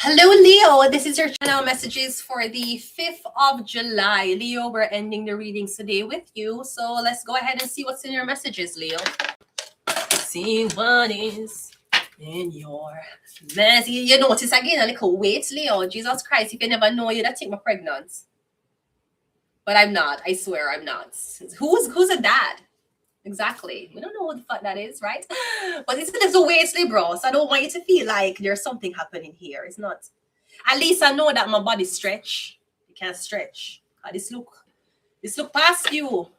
Hello, Leo. This is your channel messages for the 5th of July. Leo, we're ending the readings today with you. So let's go ahead and see what's in your messages, Leo. See what is in your message. You notice again a little weight, Leo. Jesus Christ, if you never know, you'd think I'm pregnant. But I'm not. I swear I'm not. Who's a dad? Exactly. We don't know what the fuck that is, right? But it's a little weight, bro. So I don't want you to feel like there's something happening here. It's not. At least I know that my body stretch. You can't stretch. This look past you.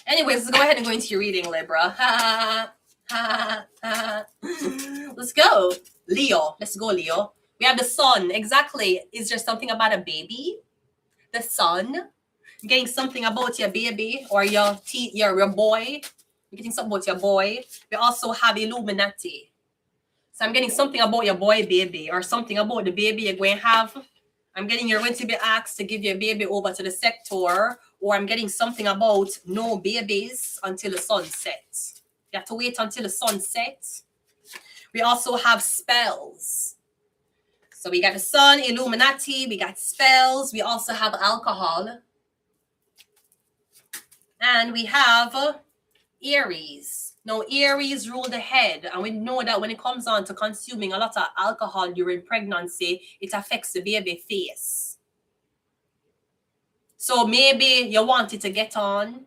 Anyways, let's go ahead and go into your reading, Libra. Let's go. Leo. Let's go, Leo. We have the sun. Exactly. Is there something about a baby? The sun. You're getting something about your baby or your boy. You're getting something about your boy. We also have Illuminati. So I'm getting something about your boy baby or something about the baby you're going to have. I'm getting you're going to be asked to give your baby over to the sector, or I'm getting something about no babies until the sun sets. You have to wait until the sun sets. We also have spells. So we got the sun, Illuminati, we got spells. We also have alcohol. And we have Aries. Now, Aries rule the head, and we know that when it comes on to consuming a lot of alcohol during pregnancy, it affects the baby face. So maybe you wanted to get on,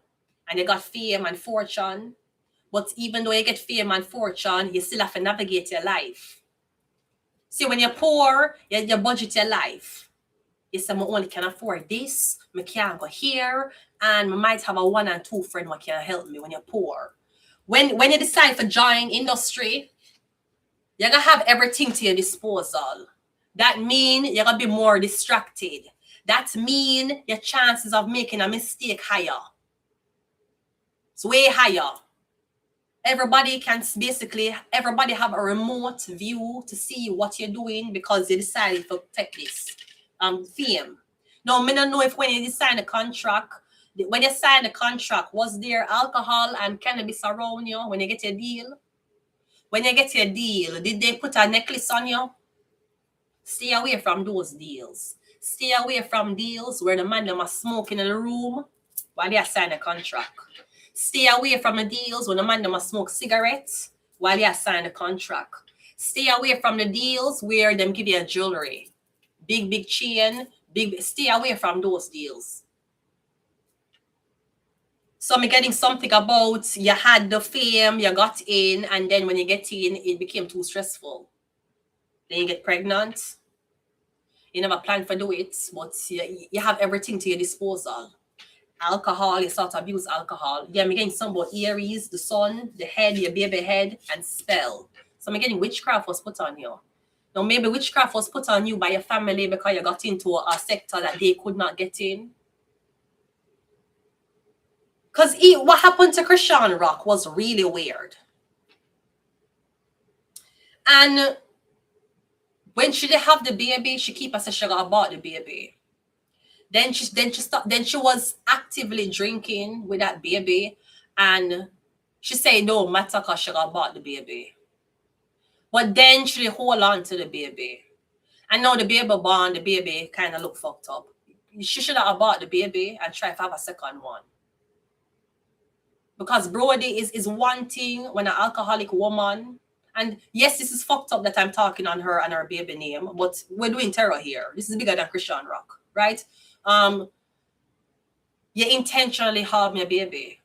and you got fame and fortune, but even though you get fame and fortune, you still have to navigate your life. See, when you're poor, you budget your life. You say, I only can afford this, I can't go here, and I might have a 1 and 2 friend who can help me when you're poor. When you decide for join industry, you're going to have everything to your disposal. That means you're going to be more distracted. That means your chances of making a mistake higher. It's way higher. Everybody have a remote view to see what you're doing because they decided to take this fame. Now, I don't know if when you sign a contract, when you sign the contract, was there alcohol and cannabis around you when you get your deal? When you get your deal, did they put a necklace on you? Stay away from those deals. Stay away from deals where the man them are smoking in the room while they are signing a contract. Stay away from the deals when the man them are smoke cigarettes while they are signing a contract. Stay away from the deals where them give you a jewelry. Big chain. Stay away from those deals. So I'm getting something about you had the fame, you got in, and then when you get in, it became too stressful. Then you get pregnant. You never planned for do it, but you have everything to your disposal. Alcohol, you start to abuse alcohol. Yeah, I'm getting something about Aries, the sun, the head, your baby head, and spell. So I'm getting witchcraft was put on you. Now maybe witchcraft was put on you by your family because you got into a sector that they could not get in. Because what happened to Christian Rock was really weird. And when she did have the baby, she keep us a sugar about the baby. Then she was actively drinking with that baby. And she said, no matter because she got about the baby. But then she hold on to the baby. And now the baby born, the baby kind of look fucked up. She should have bought the baby and try to have a second one. Because Brody is wanting when an alcoholic woman, and yes, this is fucked up that I'm talking on her and her baby name, but we're doing terror here. This is bigger than Christian Rock, right? You intentionally harm your baby.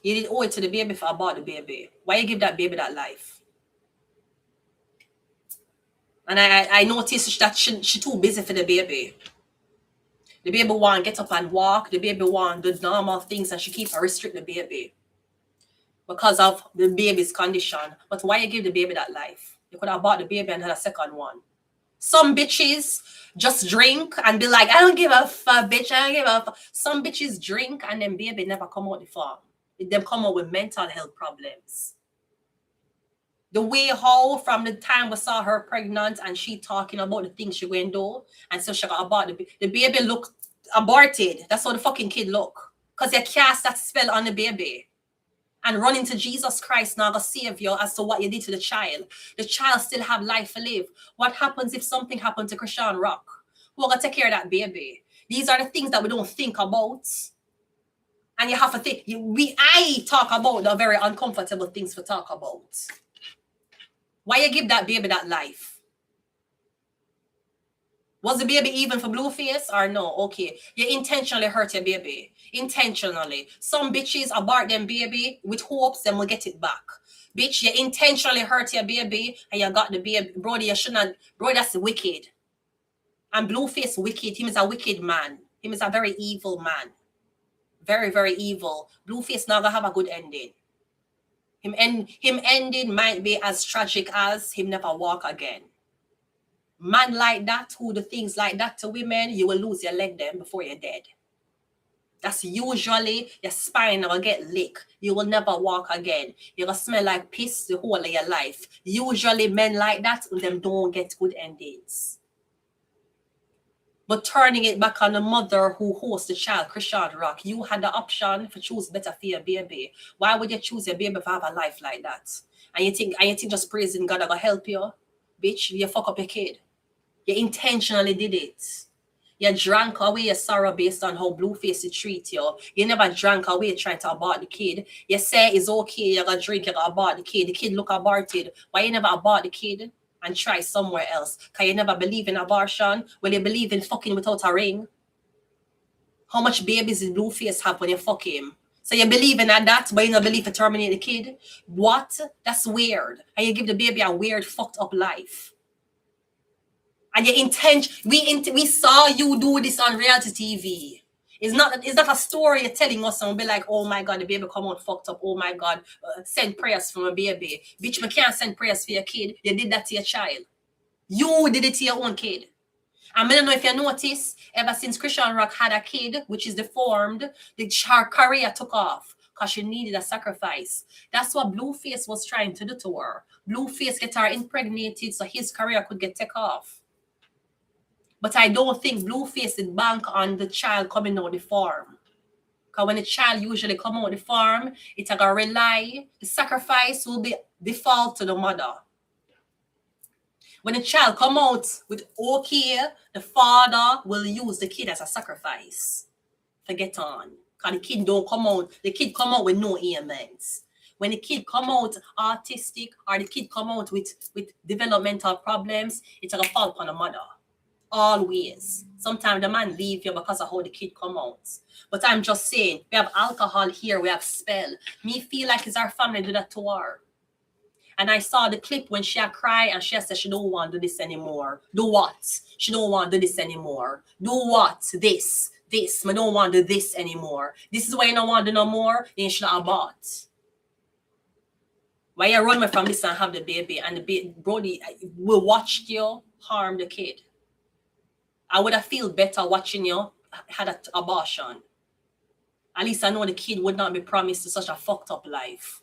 You didn't owe it to the baby for about the baby. Why you give that baby that life? And I noticed that she too busy for the baby. The baby want to get up and walk. The baby want the normal things, and she keep restrict the baby because of the baby's condition. But why you give the baby that life? You could have bought the baby and had a second one. Some bitches just drink and be like, I don't give a fuck, bitch. I don't give a fuck. Some bitches drink and then baby never come out the farm. Them come out with mental health problems. The way how from the time we saw her pregnant and she talking about the things she went do, and so she got about the baby look aborted. That's how the fucking kid look. Because you cast that spell on the baby. and running to Jesus Christ now to save you as to what you did to the child. The child still have life to live. What happens if something happened to Christian Rock? Who are going to take care of that baby? These are the things that we don't think about. And you have to think, I talk about the very uncomfortable things to talk about. Why you give that baby that life? Was the baby even for Blueface or no? Okay, you intentionally hurt your baby. Intentionally. Some bitches abort them baby with hopes them will get it back. Bitch, you intentionally hurt your baby and you got the baby. Brody, you shouldn't. Bro, that's wicked. And Blueface wicked. Him is a wicked man. Him is a very evil man. Very, very evil. Blueface not gonna have a good ending. Him ending might be as tragic as him never walk again. Man like that, who do things like that to women, you will lose your leg then before you're dead. That's usually your spine will get licked. You will never walk again. You're gonna smell like piss the whole of your life. Usually men like that, them don't get good endings. But turning it back on the mother who hosts the child, Christian Rock, you had the option to choose better for your baby. Why would you choose your baby to have a life like that? And you think just praising God are gonna help you? Bitch, you fuck up your kid. You intentionally did it. You drank away your sorrow based on how Blueface treat you. You never drank away trying to abort the kid. You say it's okay, you're gonna drink, you're gonna abort the kid. The kid look aborted. Why you never abort the kid and try somewhere else? Because you never believe in abortion? Well, you believe in fucking without a ring? How much babies did Blueface have when you fuck him? So you believe in that, but you don't believe to terminate the kid? What? That's weird. And you give the baby a weird, fucked up life. And your intention, we saw you do this on reality TV. It's not a story you're telling us and we'll be like, oh my God, the baby come out fucked up. Oh my God, send prayers for my baby. Bitch, I can't send prayers for your kid. You did that to your child. You did it to your own kid. And I don't know if you notice, ever since Christian Rock had a kid, which is deformed, her career took off because she needed a sacrifice. That's what Blueface was trying to do to her. Blueface get her impregnated so his career could get take off. But I don't think Blueface did bank on the child coming out the farm. Because when the child usually come out the farm, it's going to rely, the sacrifice will be default to the mother. When the child come out with okay, the father will use the kid as a sacrifice to get on. Because the kid don't come out, the kid come out with no ailments. When the kid come out autistic or the kid come out with developmental problems, it's going to fall upon the mother. Always. Sometimes the man leave you because of how the kid come out. But I'm just saying, we have alcohol here, we have spell. Me feel like it's our family do that to her. And I saw the clip when she cried and she said she don't want to do this anymore. Do what? She don't want to do this anymore. Do what? This. I don't want to do this anymore. This is why you don't want to do no more. Then you should have bought. Why you run away from this and have the baby and the baby, Brody, we watched you harm the kid. I would have feel better watching you had an abortion. At least I know the kid would not be promised to such a fucked up life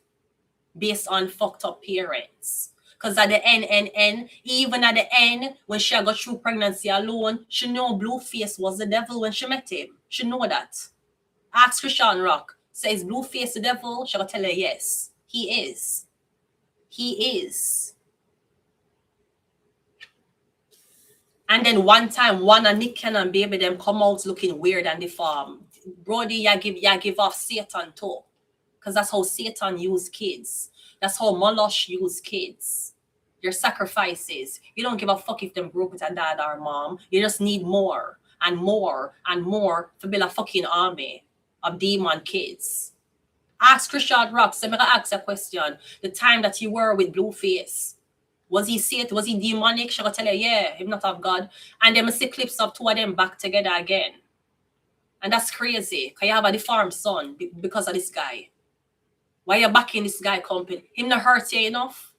based on fucked up parents. Because at the end, even at the end, when she got through pregnancy alone, she know Blueface was the devil when she met him. She know that. Ask Christian Rock, says Blueface the devil? She'll tell her yes, he is. He is. And then one time, one and Nick and baby them come out looking weird and deformed. Brody, you give off Satan too. Because that's how Satan use kids. That's how Moloch use kids. Your sacrifices. You don't give a fuck if them broke with a dad or mom. You just need more and more and more to build a fucking army of demon kids. Ask Christian Rock, so I'm gonna ask a question. The time that you were with Blueface, was he Satan? Was he demonic? She'll tell you, yeah, him not of God. And then I see clips of two of them back together again. And that's crazy. Because you have a deformed son because of this guy. Why you backing this guy company? Him not hurt you enough?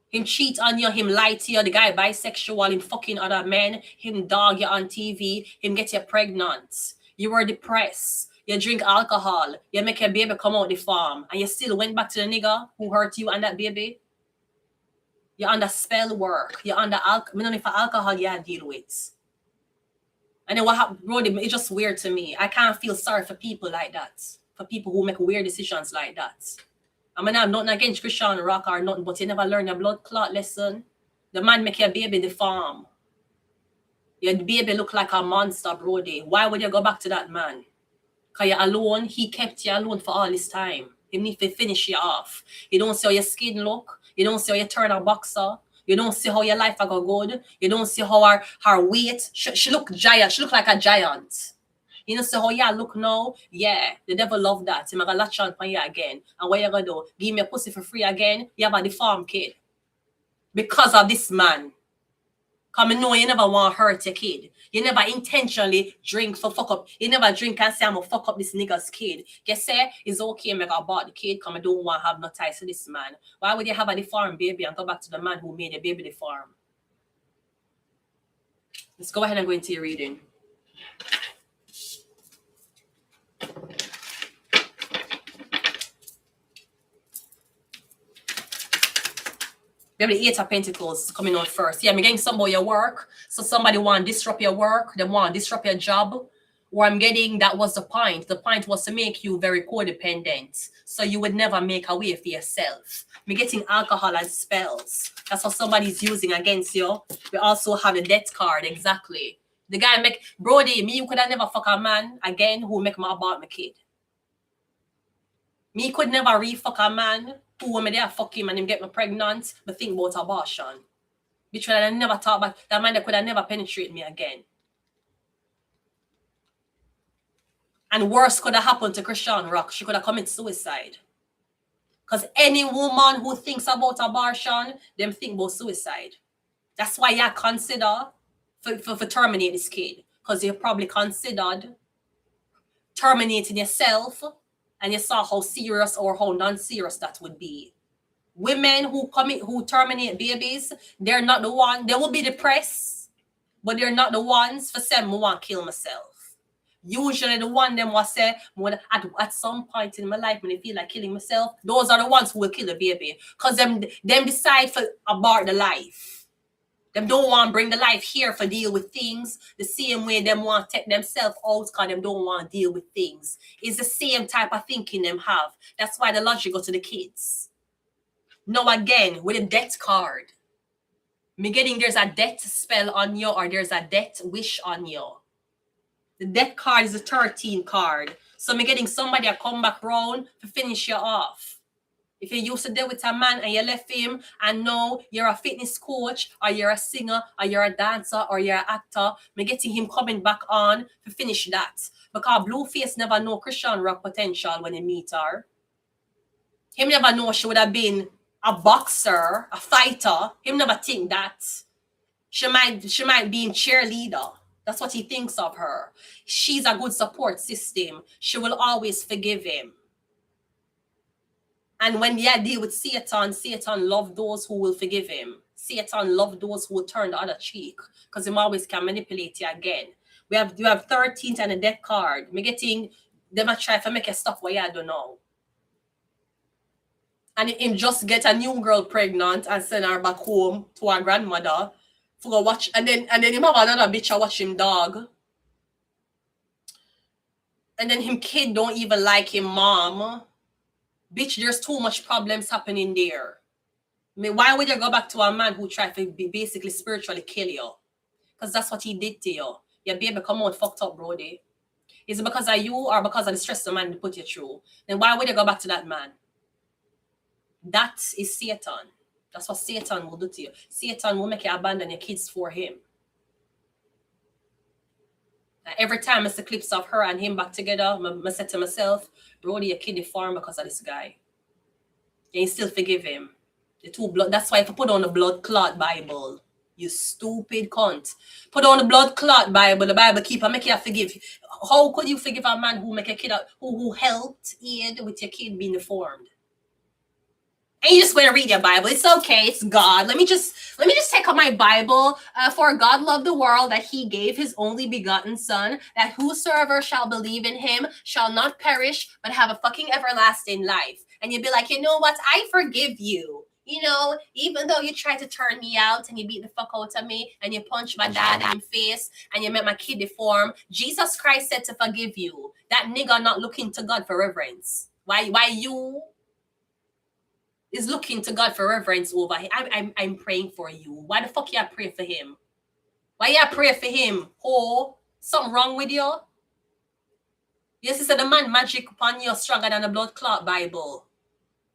Him cheat on you, him lie to you, the guy bisexual, him fucking other men, him dog you on TV, him get you pregnant. You were depressed. You drink alcohol. You make your baby come out the farm. And you still went back to the nigga who hurt you and that baby. You're under spell work. You're under alcohol. I don't know if alcohol you deal with. And then what happened, bro, it's just weird to me. I can't feel sorry for people like that. for people who make weird decisions like that. I mean, I'm nothing against Christian Rock or nothing, but you never learn your blood clot lesson. The man make your baby in the farm. Your baby look like a monster, Brody. Why would you go back to that man? Because you're alone. He kept you alone for all this time. He need to finish you off. You don't see how your skin look. You don't see how you turn a boxer. You don't see how your life a go good. You don't see how her weight. She look giant. She look like a giant. You know, so how you look now? Yeah, the devil love that. He's gonna latch on you again. And what you gonna do? Give me a pussy for free again? You have a deformed kid. Because of this man. Because I know you never want to hurt your kid. You never intentionally drink for fuck up. You never drink and say I'm gonna fuck up this nigga's kid. You say it's okay, make I bought the kid because I don't want to have no ties to this man. Why would you have a deformed baby and go back to the man who made the baby deformed? Let's go ahead and go into your reading. We have the Eight of Pentacles coming on first. Yeah, I'm getting some about your work. So somebody want to disrupt your work. They want to disrupt your job. Or I'm getting that was the point. The point was to make you very codependent. So you would never make a way for yourself. I'm getting alcohol and spells. That's what somebody's using against you. We also have the death card. Exactly. The guy make, Brody, me, you could have never fuck a man again who make me abort my kid. Me could never re-fuck a man who when me there fuck him and him get me pregnant, but think about abortion. Bitch, I never thought about that man that could have never penetrate me again. And worse could have happened to Christian Rock. She could have committed suicide. Because any woman who thinks about abortion, them think about suicide. That's why you consider for terminate this kid. Because you probably considered terminating yourself and you saw how serious or how non-serious that would be. Women who terminate babies, they're not the one. They will be depressed, but they're not the ones for saying, I want to kill myself. Usually the one them will say, at some point in my life when I feel like killing myself, those are the ones who will kill the baby. Because them decide for abort the life. Them don't want to bring the life here for deal with things the same way them want to take themselves out because them don't want to deal with things. It's the same type of thinking them have. That's why the logic go to the kids. Now again, with a death card, me getting there's a death spell on you or there's a death wish on you. The death card is a 13 card. So me getting somebody to come back round to finish you off. If you used to deal with a man and you left him and now you're a fitness coach or you're a singer or you're a dancer or you're an actor, me getting him coming back on to finish that. Because Blueface never know Christian Rock potential when he meet her. Him never know she would have been a boxer, a fighter. Him never think that. She might be in cheerleader. That's what he thinks of her. She's a good support system. She will always forgive him. And when you deal with Satan, Satan love those who will forgive him. Satan love those who will turn the other cheek. Because him always can manipulate you again. You have 13th and a death card. Me getting them a try to make you stuff what you don't know. And him just get a new girl pregnant and send her back home to her grandmother for go watch. And then him have another bitch watch him dog. And then him kid don't even like him mom. Bitch, there's too much problems happening there. I mean, why would you go back to a man who tried to basically spiritually kill you? Because that's what he did to you. Your baby come out fucked up, Brody. Is it because of you or because of the stress the man put you through? Then why would you go back to that man? That is Satan. That's what Satan will do to you. Satan will make you abandon your kids for him. Every time I see clips of her and him back together, I said to myself, Brody, your kid deformed because of this guy. And you still forgive him. The two blood. That's why if you put on the blood clot Bible, you stupid cunt. Put on the blood clot Bible, the Bible keeper make you forgive. How could you forgive a man who make a kid who helped aid with your kid being deformed? And you just want to read your Bible. It's okay. It's God. Let me just take out my Bible. For God loved the world that he gave his only begotten son, that whosoever shall believe in him shall not perish, but have a fucking everlasting life. And you'd be like, you know what? I forgive you. You know, even though you tried to turn me out and you beat the fuck out of me and you punched my dad in the face and you made my kid deform, Jesus Christ said to forgive you. That nigga not looking to God for reverence. Why you is looking to God for reverence over him? I'm praying for you. Why the fuck you pray for him? Why you pray for him? Oh, something wrong with you? Yes, he said the man magic upon you stronger than the blood clot Bible.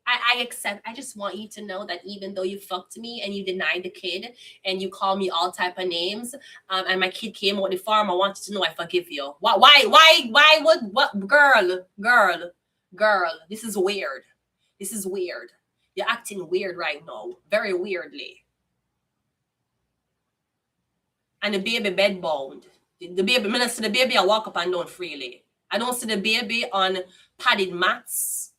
I accept. I just want you to know that even though you fucked me and you denied the kid and you call me all type of names, and my kid came out the farm, I want you to know I forgive you. Why would what girl? This is weird. This is weird. You're acting weird right now, very weirdly. And the baby bedbound. The baby, minister, the baby I walk up and down freely. I don't see the baby on padded mats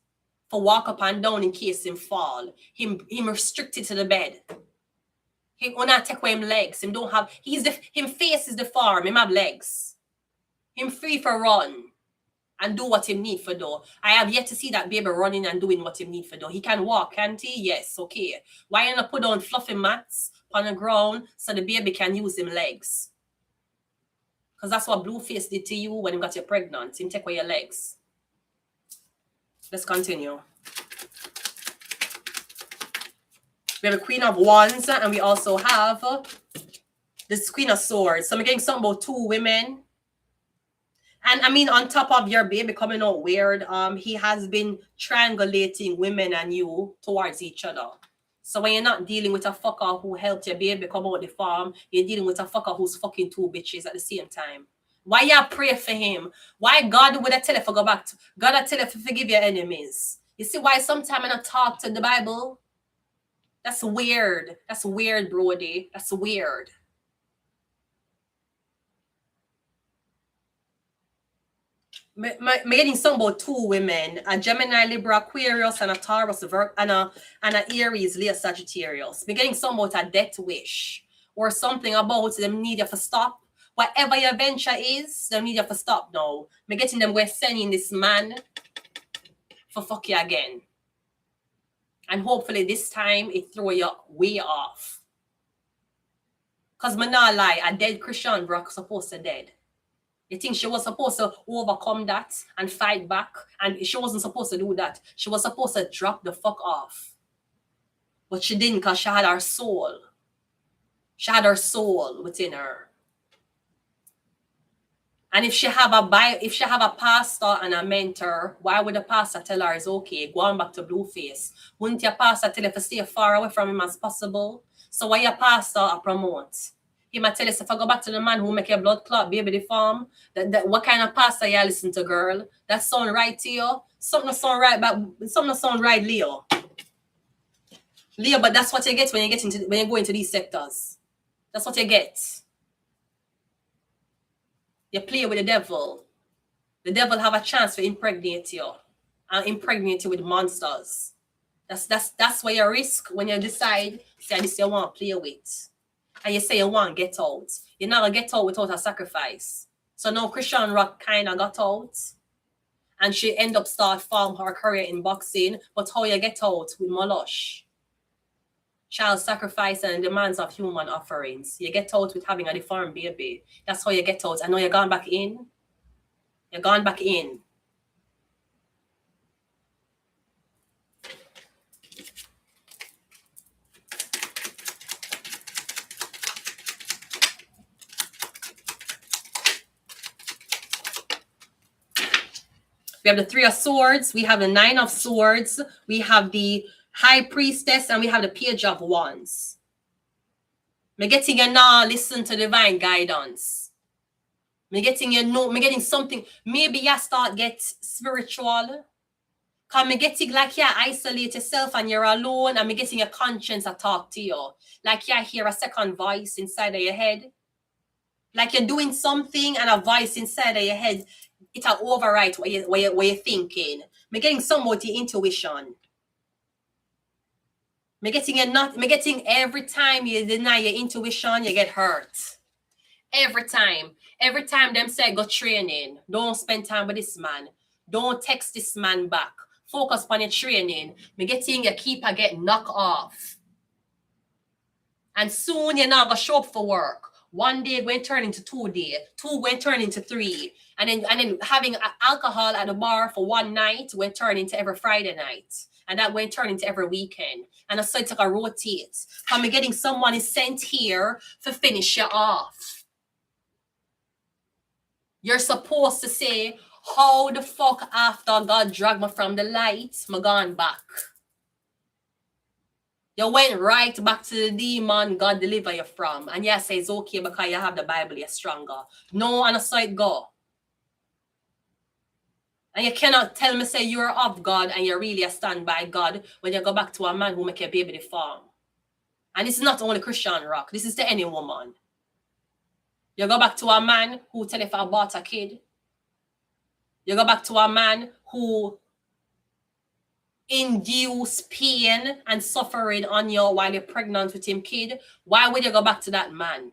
for walk up and down in case him fall. Him restricted to the bed. Him will not take away him legs. Him don't have, him face is the farm. Him have legs. Him free for run and do what him need for do. I have yet to see that baby running and doing what him need for do. He can walk, can't he? Yes, okay. Why not put on fluffy mats on the ground so the baby can use him legs? Because that's what Blueface did to you when he got you pregnant. Him take away your legs. Let's continue. We have a Queen of Wands and we also have this Queen of Swords. So I'm getting something about two women. And I mean, on top of your baby coming out weird, he has been triangulating women and you towards each other. So when you're not dealing with a fucker who helped your baby come out the farm, you're dealing with a fucker who's fucking two bitches at the same time. Why you pray for him? Why God would I tell you to go back to God? I tell you to forgive your enemies. You see why sometimes I don't talk to the Bible? That's weird. That's weird, Brody. That's weird. I'm getting something about two women, a Gemini, Libra, Aquarius, and a Taurus, and a Aries, Leo, Sagittarius. I'm getting something about a death wish or something about them need you to stop. Whatever your venture is, they need you to stop now. I'm getting them, we're sending this man for fuck you again. And hopefully this time it throw you way off. Because I'm not lie, a dead Christian bro supposed to dead. You think she was supposed to overcome that and fight back? And she wasn't supposed to do that. She was supposed to drop the fuck off. But she didn't because she had her soul. She had her soul within her. And if she have a pastor and a mentor, why would the pastor tell her it's okay? Go on back to Blueface. Wouldn't your pastor tell you to stay far away from him as possible? So why your pastor promote? He might tell us if I go back to the man who make your blood clot baby the farm, that what kind of pastor you listen to, girl? That sound right to you? Something sound right, but something sound right, Leo. Leo, but that's what you get when you go into these sectors. That's what you get. You play with the devil. The devil have a chance to impregnate you and impregnate you with monsters. That's where you risk when you decide, say this you want to play with. And you say you want to get out. You're not going to get out without a sacrifice. So now Christian Rock kind of got out. And she end up start farm her career in boxing. But how you get out with Molosh? Child sacrifice and demands of human offerings. You get out with having a deformed baby. That's how you get out. I know you're gone back in. You're gone back in. We have the Three of Swords. We have the Nine of Swords. We have the High Priestess. And we have the Page of Wands. Me getting you now listen to divine guidance. Me getting something. Maybe you start get spiritual. Because me getting like you isolate yourself and you're alone. And me getting your conscience to talk to you. Like you hear a second voice inside of your head. Like you're doing something and a voice inside of your head. It'll overwrite what you're thinking. Me getting somewhat your intuition. Me getting every time you deny your intuition, you get hurt. Every time. Every time them say go training. Don't spend time with this man. Don't text this man back. Focus on your training. Me getting your keeper get knocked off. And soon you're not gonna show up for work. 1 day going turn into 2 day, 2 going turn into 3, and then having alcohol at the bar for 1 night went turn into every Friday night, and that went turn into every weekend, and so it's like a rotate. I'm getting someone is sent here to finish you off. You're supposed to say, how the fuck after God dragged me from the light, me gone back? You went right back to the demon God deliver you from. And yes, it's okay because you have the Bible, you're stronger. No, and so it go. And you cannot tell me say you're of God and you really stand by God when you go back to a man who make your baby deform. And this is not only Christian rock. This is to any woman. You go back to a man who tell if I bought a kid. You go back to a man who induce pain and suffering on you while you're pregnant with him kid. Why would you go back to that man?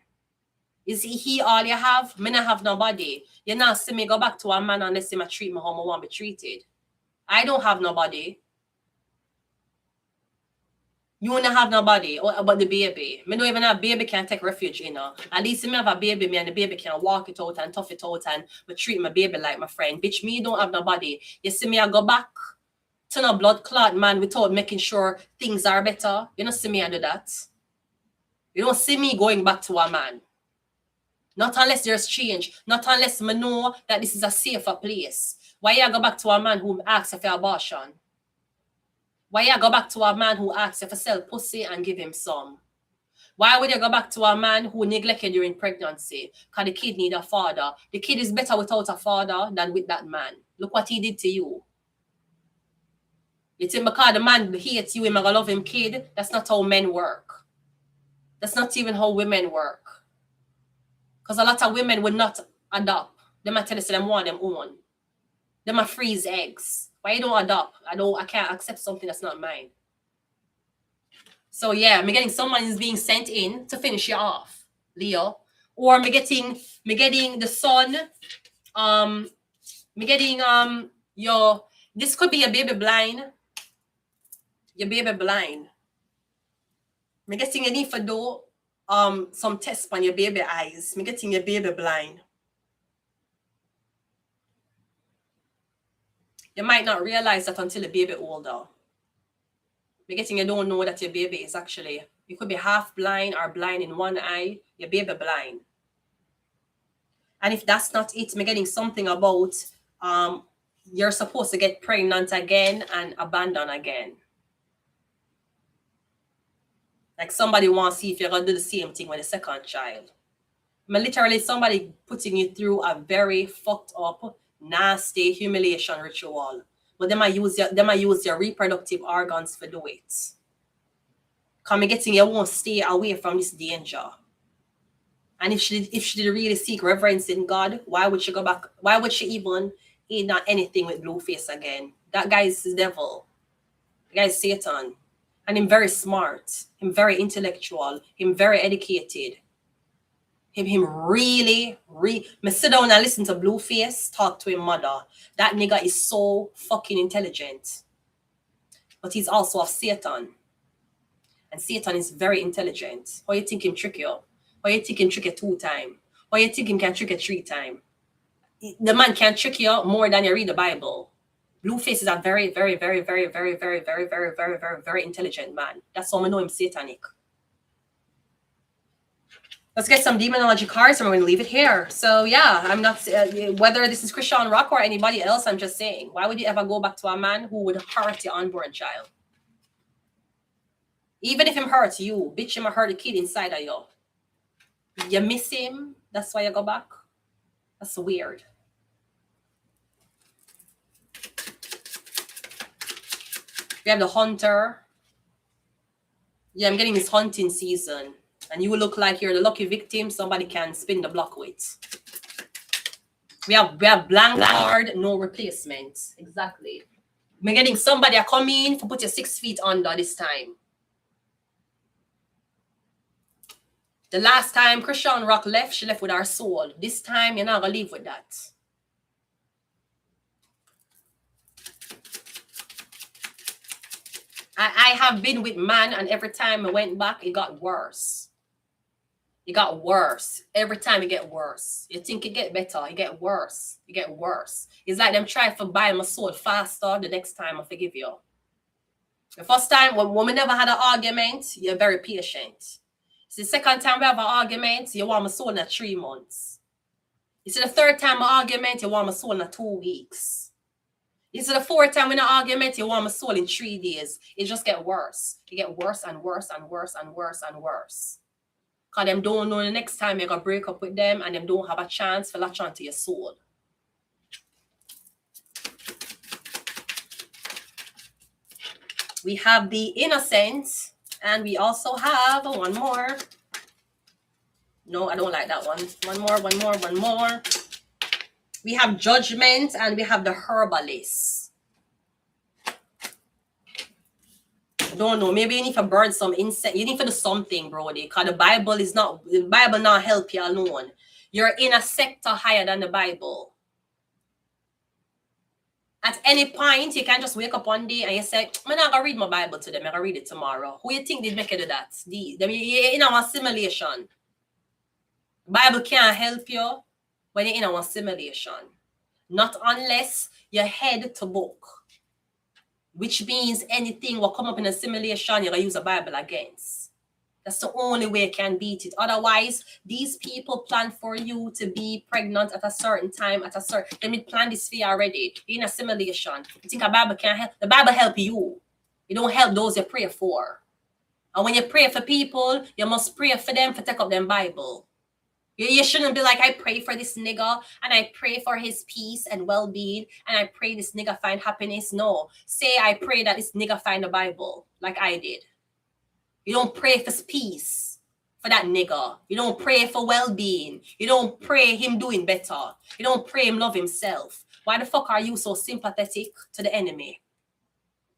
Is he all you have? Me not have nobody. You not see me go back to a man unless he treat me how I want to be treated. I don't have nobody. You don't have nobody about the baby. Me don't even have baby can take refuge, you know. At least me have a baby, me and the baby can walk it out and tough it out and me treat my baby like my friend. Bitch, me don't have nobody. You see me, I go back to no blood clot man without making sure things are better. You don't see me I do that. You don't see me going back to a man. Not unless there's change. Not unless I know that this is a safer place. Why you go back to a man who asks for abortion? Why you go back to a man who asks if I sell pussy and give him some? Why would you go back to a man who neglected you in pregnancy? Because the kid need a father. The kid is better without a father than with that man. Look what he did to you. You think because the man hates you, he's gonna love him kid? That's not how men work. That's not even how women work. Because a lot of women would not adopt. They might tell us them want them own. They might freeze eggs. Why you don't adopt? I can't accept something that's not mine. So yeah, me getting someone is being sent in to finish you off, Leo. Or me getting the son, me getting this could be a baby blind. Your baby blind. Me getting you need for do some tests on your baby eyes. Me getting your baby blind. You might not realize that until the baby older. Me getting you don't know that your baby is actually, you could be half blind or blind in one eye, your baby blind. And if that's not it, me getting something about you're supposed to get pregnant again and abandon again. Like somebody wants to see if you're gonna do the same thing with the second child. Literally somebody putting you through a very fucked up, nasty humiliation ritual. But they might use your reproductive organs for do it. Come getting you won't stay away from this danger. And if she did really seek reverence in God, why would she go back? Why would she even eat not anything with Blueface again? That guy is the devil. The guy is Satan. And him very smart. Him very intellectual. Him very educated. Him really, me sit down and listen to Blueface talk to his mother. That nigga is so fucking intelligent. But he's also of Satan. And Satan is very intelligent. How you think him trick you? How you think him trick you 2 times? How you think him can trick you 3 times? The man can trick you more than you read the Bible. Blueface is a very, very, very, very, very, very, very, very, very, very, very intelligent man. That's how I know him satanic. Let's get some demonology cards and we're going to leave it here. So yeah, I'm not, whether this is Christian Rock or anybody else, I'm just saying, why would you ever go back to a man who would hurt your unborn child? Even if him hurt you, bitch, him hurt the kid inside of you. You miss him, that's why you go back? That's weird. We have the hunter. Yeah, I'm getting this hunting season. And you will look like you're the lucky victim somebody can spin the block with. We have blank card, no replacement. Exactly. We're getting somebody to come in to put you 6 feet under this time. The last time Christian Rock left, she left with her soul. This time, you're not going to leave with that. I have been with man, and every time I went back, it got worse. It got worse. Every time it get worse. You think it get better, it get worse. It get worse. It's like them try to buy my soul faster. The next time I forgive you. The first time when we never had an argument, you're very patient. It's the second time we have an argument, you want my soul in 3 months. It's the third time an argument, you want my soul in 2 weeks. It's the fourth time in an argument, you want my soul in 3 days. It just get worse. It get worse and worse and worse and worse and worse. Because them don't know the next time you're going to break up with them and them don't have a chance to latch onto your soul. We have the innocent, and we also have one more. No, I don't like that one. One more. We have judgment, and we have the herbalist. I don't know. Maybe you need to burn some incense. You need to do something, Brody. Because the Bible not help you alone. You're in a sector higher than the Bible. At any point, you can just wake up one day and you say, I'm not going to read my Bible today. I'm going to read it tomorrow. Who you think did make you do that? You're in a simulation. The Bible can't help you when you're in a simulation. Not unless you head to book. Which means anything will come up in a simulation, you're going to use a Bible against. That's the only way you can beat it. Otherwise, these people plan for you to be pregnant at a certain time, they plan this for you already. You're in a simulation. You think a Bible can't help? The Bible help you. You don't help those you pray for. And when you pray for people, you must pray for them to take up them Bible. You shouldn't be like, I pray for this nigga and I pray for his peace and well-being and I pray this nigga find happiness. No. Say I pray that this nigga find the Bible like I did. You don't pray for peace for that nigga. You don't pray for well-being. You don't pray him doing better. You don't pray him love himself. Why the fuck are you so sympathetic to the enemy?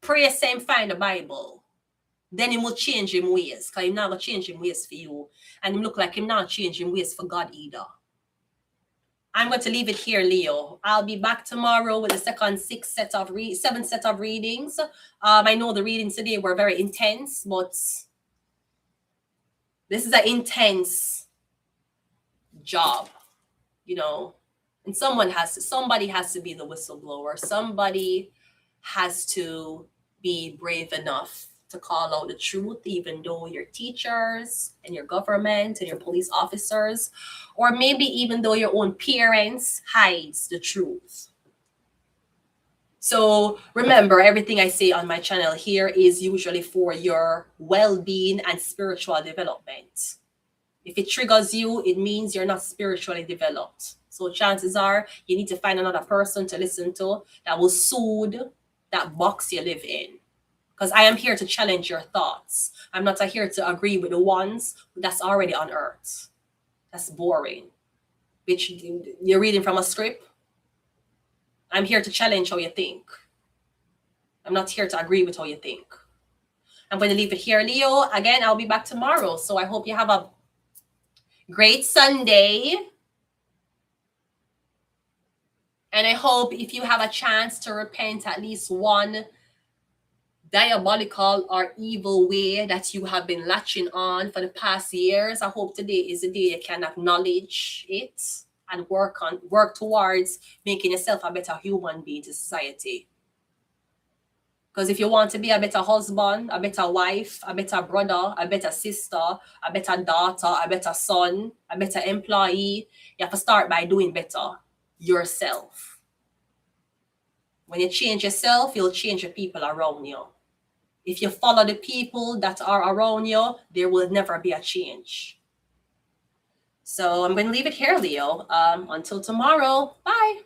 Pray same find the Bible. Then he will change him ways. Because he's not going to change him ways for you. And him look like him not changing ways for God either. I'm going to leave it here, Leo. I'll be back tomorrow with the second 7 set of readings. I know the readings today were very intense, but this is an intense job, you know. And somebody has to be the whistleblower. Somebody has to be brave enough to call out the truth, even though your teachers and your government and your police officers, or maybe even though your own parents hides the truth. So remember, everything I say on my channel here is usually for your well-being and spiritual development. If it triggers you, it means you're not spiritually developed. So chances are you need to find another person to listen to that will soothe that box you live in. Because I am here to challenge your thoughts. I'm not here to agree with the ones that's already on earth. That's boring. Which you're reading from a script. I'm here to challenge how you think. I'm not here to agree with how you think. I'm going to leave it here, Leo. Again, I'll be back tomorrow. So I hope you have a great Sunday. And I hope if you have a chance to repent at least one diabolical or evil way that you have been latching on for the past years, I hope today is the day you can acknowledge it and work towards making yourself a better human being to society. Because if you want to be a better husband, a better wife, a better brother, a better sister, a better daughter, a better son, a better employee, you have to start by doing better yourself. When you change yourself, you'll change the people around you. If you follow the people that are around you, there will never be a change. So I'm going to leave it here, Leo. Until tomorrow. Bye.